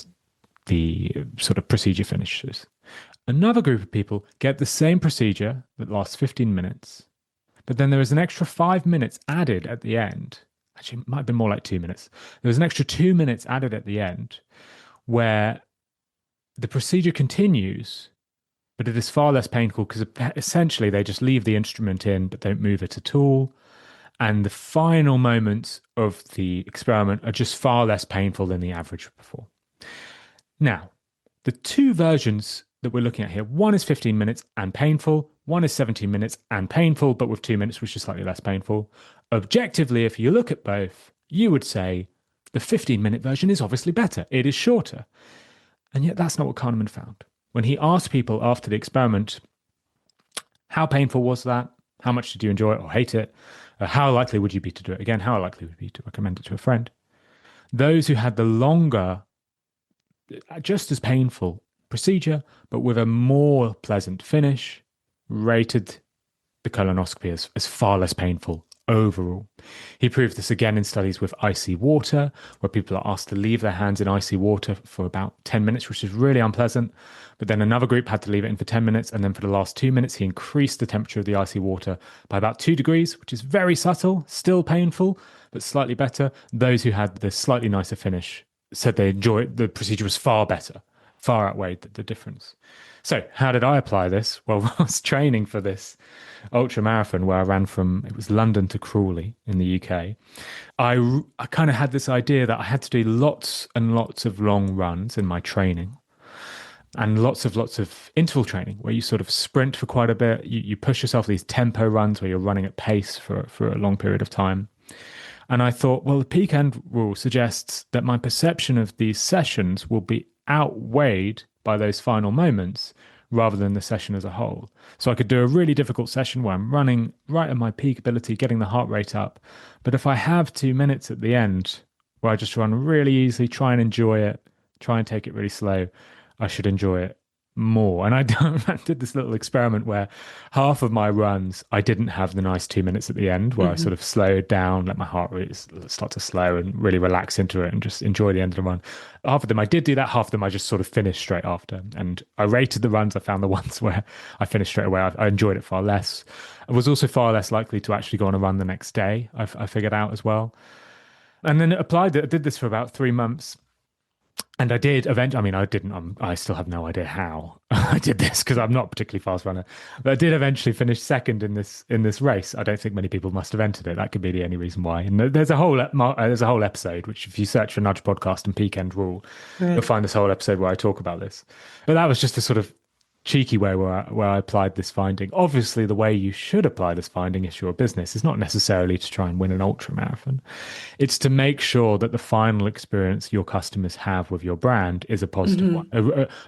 sort of procedure finishes. Another group of people get the same procedure that lasts 15 minutes, but then there is an extra 5 minutes added at the end. Actually, it might have been more like 2 minutes. There's an extra 2 minutes added at the end where the procedure continues, but it is far less painful because essentially they just leave the instrument in, but don't move it at all. And the final moments of the experiment are just far less painful than the average before. Now, the 2 versions that we're looking at here, one is 15 minutes and painful, one is 17 minutes and painful, but with 2 minutes, which is slightly less painful. Objectively, if you look at both, you would say the 15-minute version is obviously better. It is shorter. And yet that's not what Kahneman found. When he asked people after the experiment, how painful was that? How much did you enjoy it or hate it? How likely would you be to do it again? How likely would you be to recommend it to a friend? Those who had the longer, just as painful procedure, but with a more pleasant finish, rated the colonoscopy as far less painful overall. He proved this again in studies with icy water, where people are asked to leave their hands in icy water for about 10 minutes, which is really unpleasant. But then another group had to leave it in for 10 minutes. And then for the last 2 minutes, he increased the temperature of the icy water by about 2 degrees, which is very subtle, still painful, but slightly better. Those who had the slightly nicer finish said they enjoyed the procedure was far better, far outweighed the difference. So, how did I apply this? Well, I was training for this ultra marathon where I ran from it was London to Crawley in the UK. I kind of had this idea that I had to do lots and lots of long runs in my training and lots of interval training where you sort of sprint for quite a bit. You push yourself these tempo runs where you're running at pace for a long period of time. And I thought, well, the peak end rule suggests that my perception of these sessions will be outweighed by those final moments rather than the session as a whole. So I could do a really difficult session where I'm running right at my peak ability, getting the heart rate up. But if I have 2 minutes at the end where I just run really easily, try and enjoy it, try and take it really slow, I should enjoy it more. And I did this little experiment where half of my runs, I didn't have the nice 2 minutes at the end where I sort of slowed down, let my heart rate start to slow and really relax into it and just enjoy the end of the run. Half of them I did do that, half of them I just sort of finished straight after. And I rated the runs. I found the ones where I finished straight away. I enjoyed it far less. I was also far less likely to actually go on a run the next day, I figured out as well. And then I did this for about 3 months. And I did eventually, I mean, I didn't, I still have no idea how I did this because I'm not a particularly fast runner, but I did eventually finish second in this race. I don't think many people must have entered it. That could be the only reason why. And there's a whole episode, which if you search for Nudge Podcast and Peak End Rule, you'll find this whole episode where I talk about this. But that was just a sort of cheeky way where I applied this finding. Obviously, the way you should apply this finding if you're a business is not necessarily to try and win an ultra marathon. It's to make sure that the final experience your customers have with your brand is a positive one,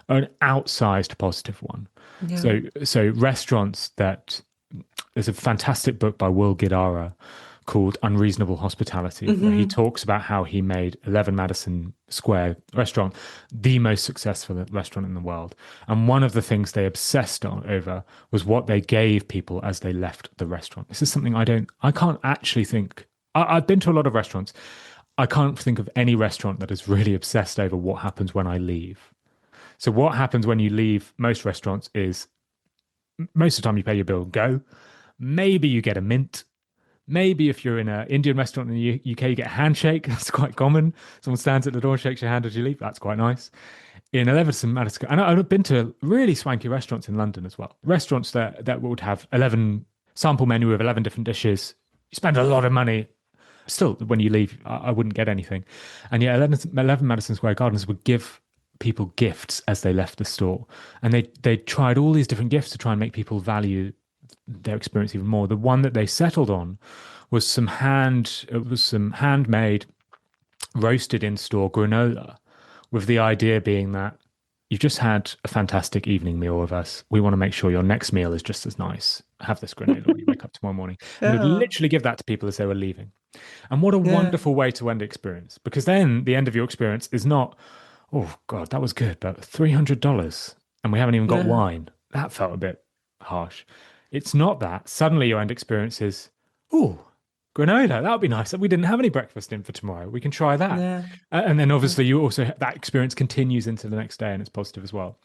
an outsized positive one. Yeah. So restaurants that there's a fantastic book by Will Guidara called Unreasonable Hospitality, where he talks about how he made 11 Madison Square restaurant the most successful restaurant in the world. And one of the things they obsessed over was what they gave people as they left the restaurant. This is something I can't actually think. I've been to a lot of restaurants. I can't think of any restaurant that is really obsessed over what happens when I leave. So what happens when you leave most restaurants is most of the time you pay your bill and go. Maybe you get a mint. Maybe if you're in an Indian restaurant in the UK, you get a handshake. That's quite common. Someone stands at the door and shakes your hand as you leave. That's quite nice. In Eleven Madison, and I've been to really swanky restaurants in London as well. Restaurants that would have 11 sample menu of 11 different dishes. You spend a lot of money. Still, when you leave, I wouldn't get anything. And yet 11 Madison Square Gardens would give people gifts as they left the store. And they tried all these different gifts to try and make people value their experience even more. The one that they settled on was some handmade roasted in-store granola, with the idea being that you've just had a fantastic evening meal with us. We want to make sure your next meal is just as nice. Have this granola when you wake up tomorrow morning. And would literally give that to people as they were leaving. And what a wonderful way to end the experience, because then the end of your experience is not, oh God, that was good, but $300 and we haven't even got wine. That felt a bit harsh. It's not that. Suddenly your end experience is, oh, granola, that would be nice. We didn't have any breakfast in for tomorrow. We can try that. Yeah. And then obviously you also, that experience continues into the next day and it's positive as well.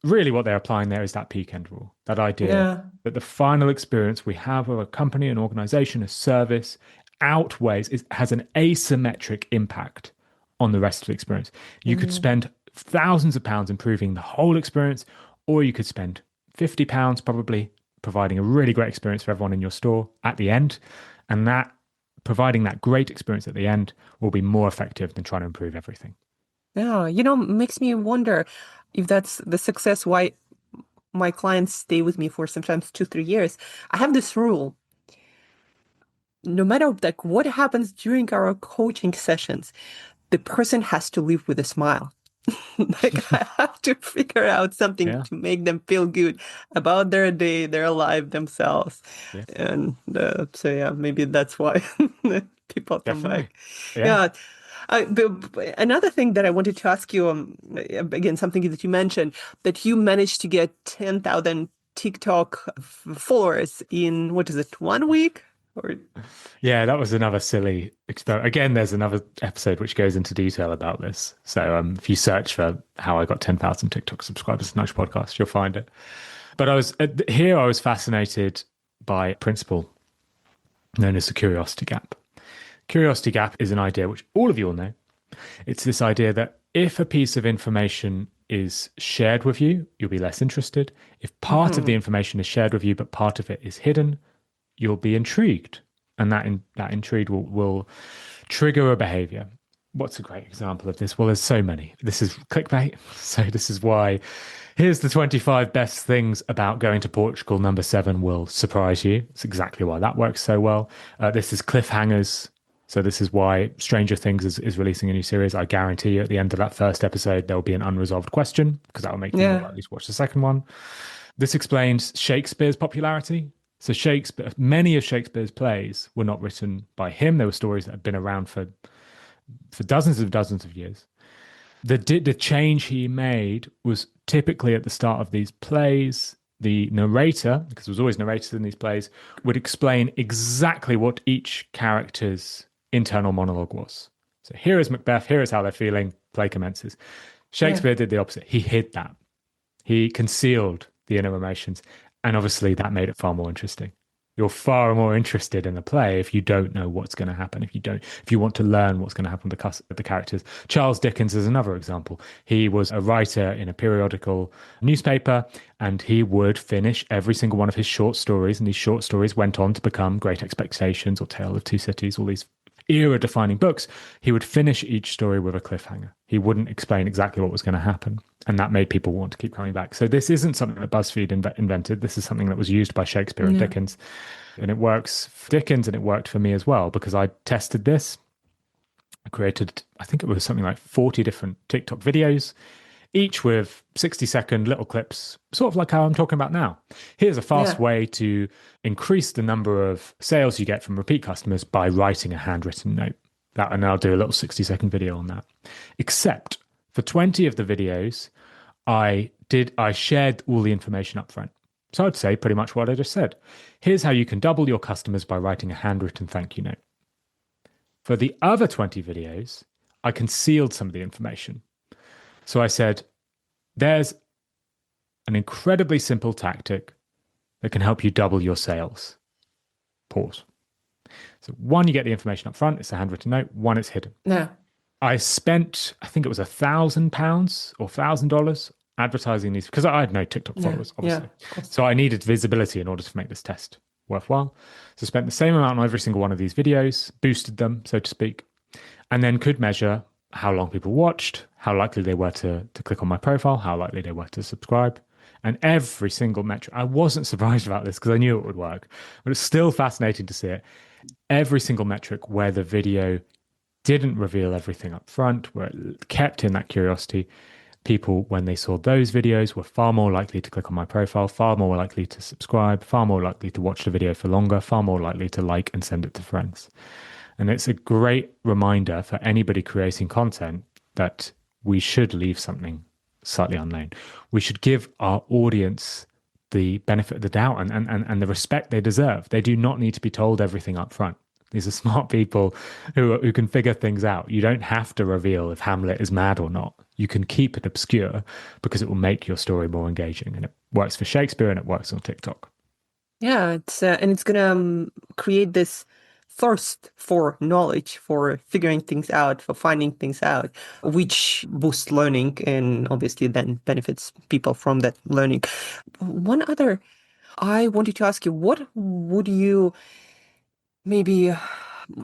Really what they're applying there is that peak end rule, that idea that the final experience we have of a company, an organization, a service has an asymmetric impact on the rest of the experience. You could spend thousands of pounds improving the whole experience, or you could spend £50 probably providing a really great experience for everyone in your store at the end. And that providing that great experience at the end will be more effective than trying to improve everything. Yeah, makes me wonder if that's the success why my clients stay with me for sometimes 2-3 years. I have this rule. No matter what happens during our coaching sessions, the person has to leave with a smile. I have to figure out something to make them feel good about their day, their life, themselves. Yeah. And maybe that's why people come back. Yeah. Another thing that I wanted to ask you, again, something that you mentioned, that you managed to get 10,000 TikTok followers in, 1 week? Or Yeah, that was another silly experiment. Again, there's another episode which goes into detail about this. So if you search for how I got 10,000 TikTok subscribers to Nudge Podcast, you'll find it. But I was fascinated by a principle known as the curiosity gap. Curiosity gap is an idea which all of you will know. It's this idea that if a piece of information is shared with you, you'll be less interested. If part of the Mhm. information is shared with you, but part of it is hidden, you'll be intrigued. And that intrigue will trigger a behavior. What's a great example of this? Well, there's so many. This is clickbait. So this is why here's the 25 best things about going to Portugal. Number 7 will surprise you. It's exactly why that works so well. This is cliffhangers. So this is why Stranger Things is releasing a new series. I guarantee you at the end of that first episode, there will be an unresolved question because that will make you more Yeah. likely to watch the second one. This explains Shakespeare's popularity. So Shakespeare, many of Shakespeare's plays were not written by him. They were stories that had been around for dozens of years. The change he made was typically at the start of these plays. The narrator, because there was always narrators in these plays, would explain exactly what each character's internal monologue was. So here is Macbeth, here is how they're feeling, play commences. Yeah. Shakespeare did the opposite. He hid that. He concealed the inner emotions. And obviously that made it far more interesting. You're far more interested in the play if you don't know what's going to happen, if you want to learn what's going to happen with the characters. Charles Dickens is another example. He was a writer in a periodical newspaper, and he would finish every single one of his short stories, and these short stories went on to become Great Expectations or Tale of Two Cities, all these era-defining books. He would finish each story with a cliffhanger. He wouldn't explain exactly what was going to happen, and that made people want to keep coming back. So this isn't something that BuzzFeed invented. This is something that was used by Shakespeare and Yeah. Dickens, and it works for Dickens, and it worked for me as well because I tested this. I created, I think it was something like 40 different TikTok videos, each with 60-second little clips, sort of like how I'm talking about now. Here's a fast Yeah. way to increase the number of sales you get from repeat customers by writing a handwritten note. And I'll do a little 60-second video on that. Except for 20 of the videos, I shared all the information up front. So I'd say pretty much what I just said. Here's how you can double your customers by writing a handwritten thank you note. For the other 20 videos, I concealed some of the information. So I said, there's an incredibly simple tactic that can help you double your sales. Pause. So one, you get the information up front, it's a handwritten note. One, it's hidden. Yeah. I spent, I think it was £1,000 or $1,000 advertising these because I had no TikTok Yeah. followers, Yeah. obviously. Of course. So I needed visibility in order to make this test worthwhile. So I spent the same amount on every single one of these videos, boosted them, so to speak, and then could measure how long people watched, how likely they were to click on my profile, how likely they were to subscribe. And every single metric, I wasn't surprised about this because I knew it would work, but it's still fascinating to see it. Every single metric where the video didn't reveal everything up front, where it kept in that curiosity, people, when they saw those videos, were far more likely to click on my profile, far more likely to subscribe, far more likely to watch the video for longer, far more likely to like and send it to friends. And it's a great reminder for anybody creating content that we should leave something slightly unknown. We should give our audience the benefit of the doubt and the respect they deserve. They do not need to be told everything up front. These are smart people who can figure things out. You don't have to reveal if Hamlet is mad or not. You can keep it obscure because it will make your story more engaging. And it works for Shakespeare and it works on TikTok. Yeah. It's gonna create this thirst for knowledge, for figuring things out, for finding things out, which boosts learning and obviously then benefits people from that learning. One other, I wanted to ask you, what would you maybe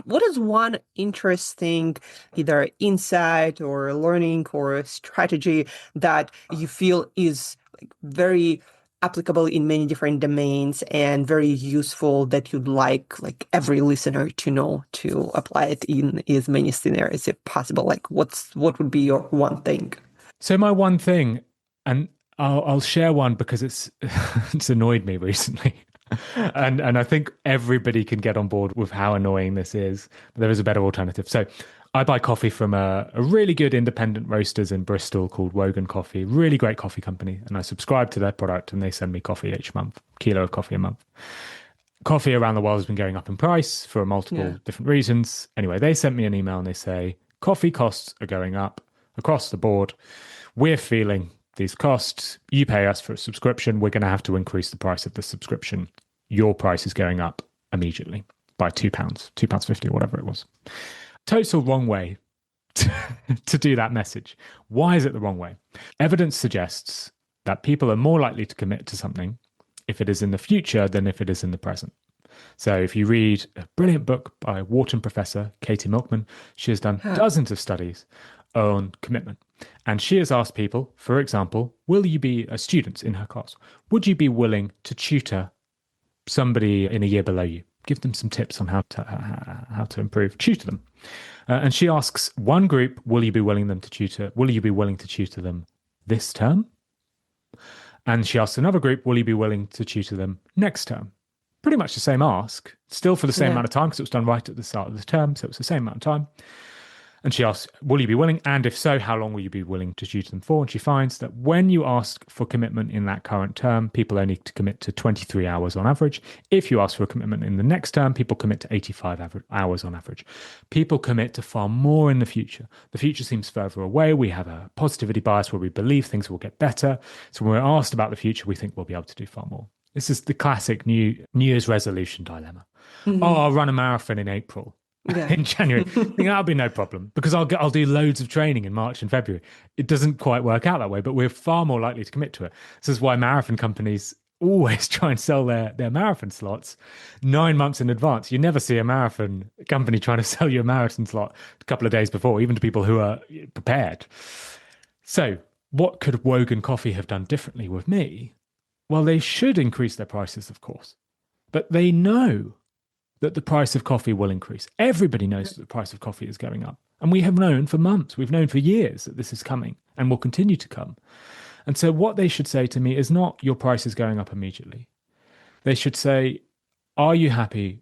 what is one interesting either insight or learning or strategy that you feel is like very applicable in many different domains and very useful that you'd like every listener to know to apply it in as many scenarios if possible? Like what would be your one thing? So my one thing, and I'll share one because it's it's annoyed me recently. And I think everybody can get on board with how annoying this is, but there is a better alternative. So I buy coffee from a really good independent roasters in Bristol called Wogan Coffee, really great coffee company. And I subscribe to their product and they send me coffee each month, kilo of coffee a month. Coffee around the world has been going up in price for Yeah. multiple different reasons. Anyway, they sent me an email and they say, coffee costs are going up across the board. We're feeling these costs. You pay us for a subscription. We're going to have to increase the price of the subscription. Your price is going up immediately by £2, £2.50 or whatever it was. Total wrong way to do that message. Why is it the wrong way? Evidence suggests that people are more likely to commit to something if it is in the future than if it is in the present. So if you read a brilliant book by Wharton professor Katie Milkman, she has done Huh. dozens of studies on commitment. And she has asked people, for example, will you be a student in her class? Would you be willing to tutor somebody in a year below you? Give them some tips on how to improve. Tutor them. And she asks one group, will you be willing them to tutor? Will you be willing to tutor them this term? And she asks another group, will you be willing to tutor them next term? Pretty much the same ask, still for the same Yeah. amount of time because it was done right at the start of the term. So it was the same amount of time. And she asks, will you be willing? And if so, how long will you be willing to tutor them for? And she finds that when you ask for commitment in that current term, people only to commit to 23 hours on average. If you ask for a commitment in the next term, people commit to 85 hours on average. People commit to far more in the future. The future seems further away. We have a positivity bias where we believe things will get better. So when we're asked about the future, we think we'll be able to do far more. This is the classic New Year's resolution dilemma. Oh, Hmm. I'll run a marathon in April. Yeah. In January. I think that'll be no problem because I'll do loads of training in March and February. It doesn't quite work out that way, but we're far more likely to commit to it. This is why marathon companies always try and sell their marathon slots 9 months in advance. You never see a marathon company trying to sell you a marathon slot a couple of days before, even to people who are prepared. So, what could Wogan Coffee have done differently with me? Well, they should increase their prices, of course, but they know that the price of coffee will increase. Everybody knows that the price of coffee is going up. And we have known for months, we've known for years that this is coming and will continue to come. And so what they should say to me is not your price is going up immediately. They should say, are you happy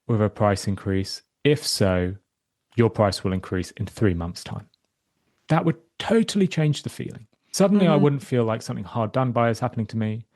with a price increase? If so, your price will increase in 3 months' time. That would totally change the feeling. Suddenly, I Hmm. wouldn't feel like something hard done by is happening to me.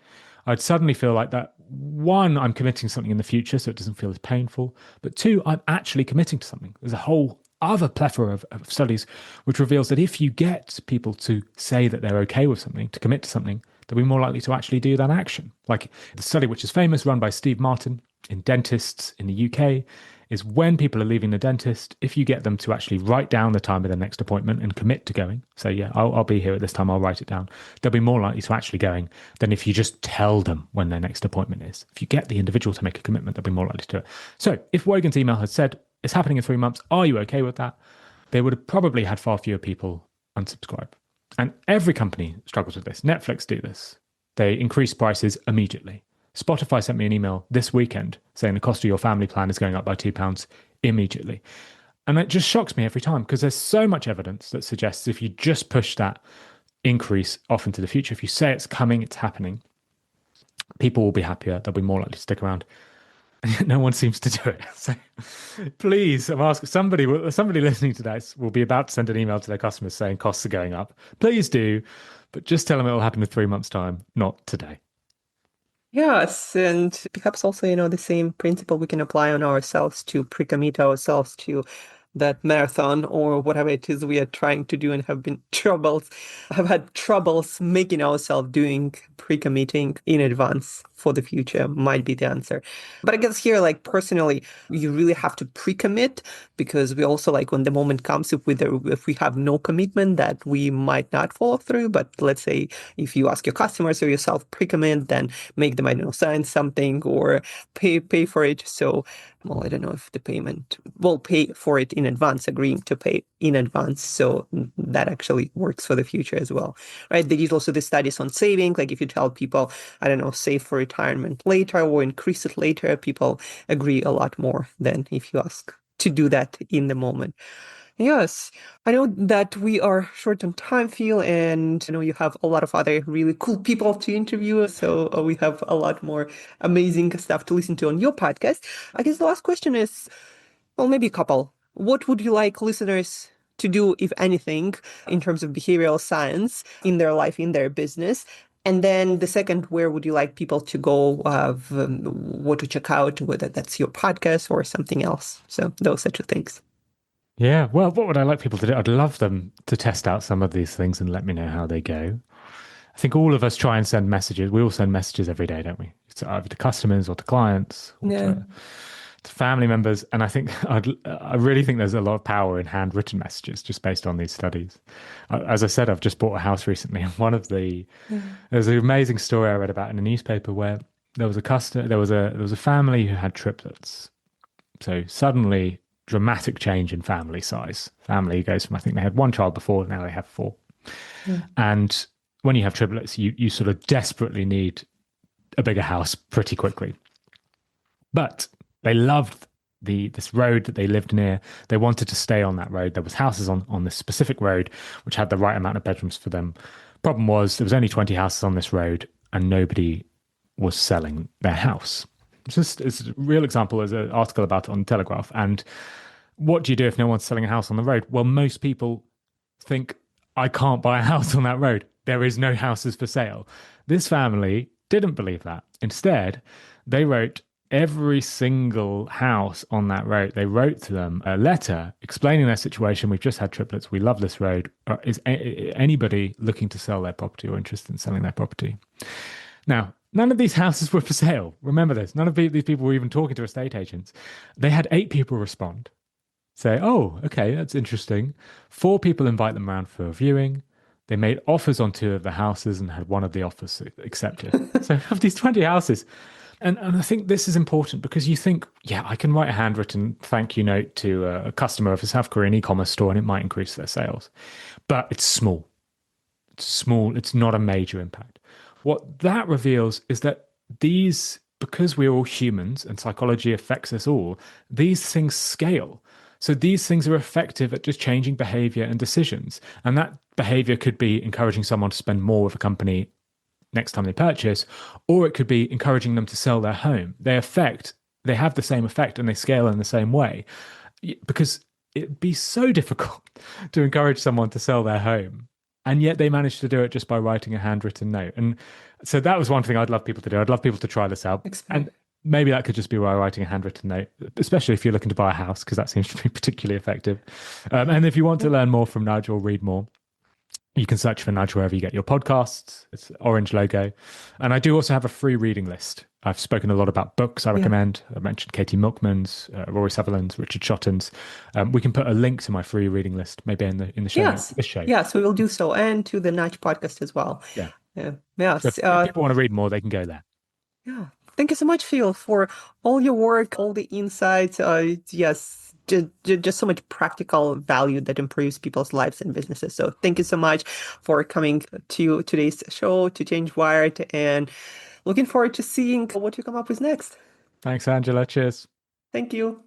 I'd suddenly feel like that one, I'm committing something in the future, so it doesn't feel as painful. But two, I'm actually committing to something. There's a whole other plethora of studies which reveals that if you get people to say that they're okay with something, to commit to something, they'll be more likely to actually do that action. Like the study, which is famous, run by Steve Martin in dentists in the UK, is when people are leaving the dentist, if you get them to actually write down the time of their next appointment and commit to going, so yeah, I'll be here at this time, I'll write it down, they'll be more likely to actually going than if you just tell them when their next appointment is. If you get the individual to make a commitment, they'll be more likely to do it. So if Wogan's email had said, it's happening in 3 months, are you okay with that? They would have probably had far fewer people unsubscribe. And every company struggles with this. Netflix do this. They increase prices immediately. Spotify sent me an email this weekend saying the cost of your family plan is going up by £2 immediately. And it just shocks me every time because there's so much evidence that suggests if you just push that increase off into the future, if you say it's coming, it's happening, people will be happier. They'll be more likely to stick around. And yet no one seems to do it. So please, I'm asking somebody listening to this will be about to send an email to their customers saying costs are going up. Please do, but just tell them it will happen in 3 months' time, not today. Yes, and perhaps also, the same principle we can apply on ourselves to pre-commit ourselves to that marathon or whatever it is we are trying to do and have had troubles making ourselves doing pre-committing in advance for the future might be the answer. But I guess here, like personally, you really have to pre-commit because we also like when the moment comes, if we have no commitment that we might not follow through. But let's say if you ask your customers or yourself pre-commit, then make them, I don't know, sign something or pay for it. So well, I don't know if the payment will pay for it in advance, agreeing to pay in advance. So that actually works for the future as well, right? They did also the studies on saving. Like if you tell people, I don't know, save for retirement later or increase it later, people agree a lot more than if you ask to do that in the moment. Yes, I know that we are short on time, Phil, and I know you have a lot of other really cool people to interview. So we have a lot more amazing stuff to listen to on your podcast. I guess the last question is, well, maybe a couple. What would you like listeners to do, if anything, in terms of behavioral science in their life, in their business? And then the second, where would you like people to go, what to check out, whether that's your podcast or something else? So those are two things. Yeah, well, what would I like people to do? I'd love them to test out some of these things and let me know how they go. I think all of us try and send messages. We all send messages every day, don't we? To either to customers or to clients or Yeah. to family members. And I think I really think there's a lot of power in handwritten messages just based on these studies. As I said, I've just bought a house recently, and there's an amazing story I read about in a newspaper where there was a family who had triplets. So suddenly, dramatic change in family size. Family goes from, I think they had one child before, now they have four. Yeah. And when you have triplets, you sort of desperately need a bigger house pretty quickly. But they loved this road that they lived near. They wanted to stay on that road. There was houses on this specific road which had the right amount of bedrooms for them. Problem was there was only 20 houses on this road and nobody was selling their house. It's a real example. There's an article about it on the Telegraph. And what do you do if no one's selling a house on the road? Well, most people think, I can't buy a house on that road. There is no houses for sale. This family didn't believe that. Instead, they wrote every single house on that road. They wrote to them a letter explaining their situation. We've just had triplets. We love this road. Is anybody looking to sell their property or interested in selling their property? Now, none of these houses were for sale. Remember this. None of these people were even talking to estate agents. They had 8 people respond. Say, oh, okay, that's interesting. 4 people invite them around for a viewing. They made offers on 2 of the houses and had one of the offers accepted. So of these 20 houses. And I think this is important because you think, yeah, I can write a handwritten thank you note to a customer of a South Korean e-commerce store and it might increase their sales. But it's small. It's small. It's not a major impact. What that reveals is that because we're all humans and psychology affects us all, these things scale. So these things are effective at just changing behavior and decisions. And that behavior could be encouraging someone to spend more with a company next time they purchase, or it could be encouraging them to sell their home. They have the same effect and they scale in the same way. Because it'd be so difficult to encourage someone to sell their home. And yet they managed to do it just by writing a handwritten note. And so that was one thing I'd love people to do. I'd love people to try this out. And maybe that could just be by writing a handwritten note, especially if you're looking to buy a house, because that seems to be particularly effective. And if you want to learn more from Nudge or read more, you can search for Nudge wherever you get your podcasts. It's an orange logo. And I do also have a free reading list. I've spoken a lot about books I recommend. I mentioned Katie Milkman's, Rory Sutherland's, Richard Shotton's. We can put a link to my free reading list, maybe in the show notes of this show. Yes, we will do so. And to the Nudge podcast as well. Yeah. Yes. So if people want to read more, they can go there. Yeah. Thank you so much, Phill, for all your work, all the insights. Yes, just so much practical value that improves people's lives and businesses. So thank you so much for coming to today's show, to Change Wired, and looking forward to seeing what you come up with next. Thanks, Angela. Cheers. Thank you.